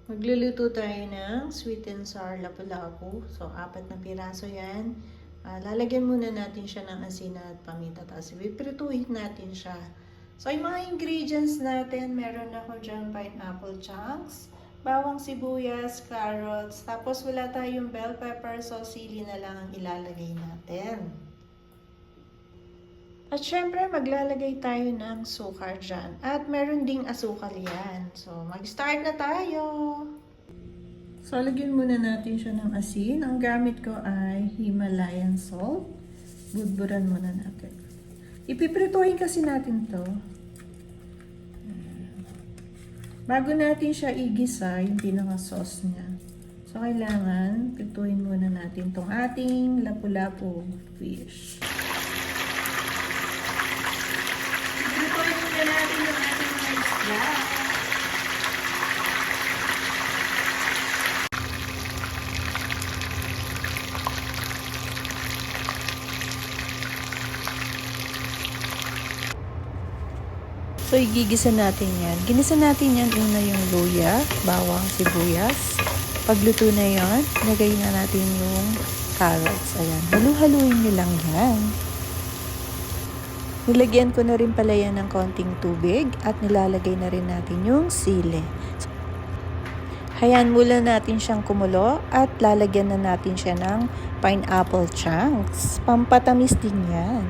Magluluto tayo ng sweet and sour lapu-lapu. So, 4 na piraso yan. Lalagyan muna natin siya ng asin at paminta. Tapos, ipiprituhin natin siya. So, yung mga ingredients natin, meron ako dyan pineapple chunks, bawang sibuyas, carrots, tapos wala tayong bell pepper, so sili na lang ang ilalagay natin. At syempre, maglalagay tayo ng sukar dyan. At meron ding asukal yan. So, mag-start na tayo! So, lagyan muna natin siya ng asin. Ang gamit ko ay Himalayan salt. Budburan muna natin. Ipiprituhin kasi natin to. Bago natin siya igisa, yung pinaka-sauce niya. So, kailangan prituhin muna natin tong ating lapu-lapu fish. Prituhin muna natin yung ating mga isda. So, igigisa natin yan. Ginisa natin yan una yung luya, bawang, sibuyas. Pagluto na yan, lagay na natin yung carrots. Ayan, halu-haluin nyo lang yan. Nilagyan ko na rin pala yan ng konting tubig at nilalagay na rin natin yung sili. Hayaan mula natin siyang kumulo at lalagyan na natin siya ng pineapple chunks. Pampatamis din yan.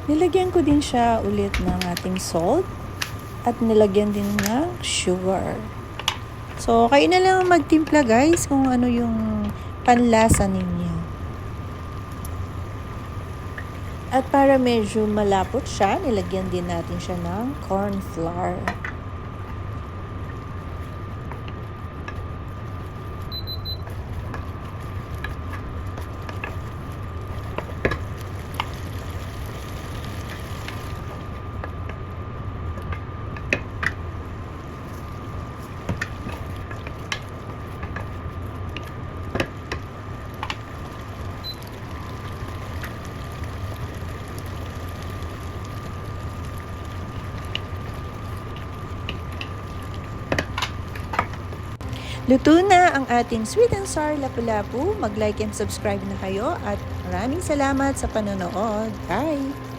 Nilagyan ko din siya ulit ng ating salt at nilagyan din ng sugar. So, kayo na lang magtimpla guys kung ano yung panlasa ninyo. At para medyo malapot siya, nilagyan din natin siya ng corn flour. Luto na ang ating sweet and sour lapu-lapu. Mag-like and subscribe na kayo at maraming salamat sa panonood. Bye!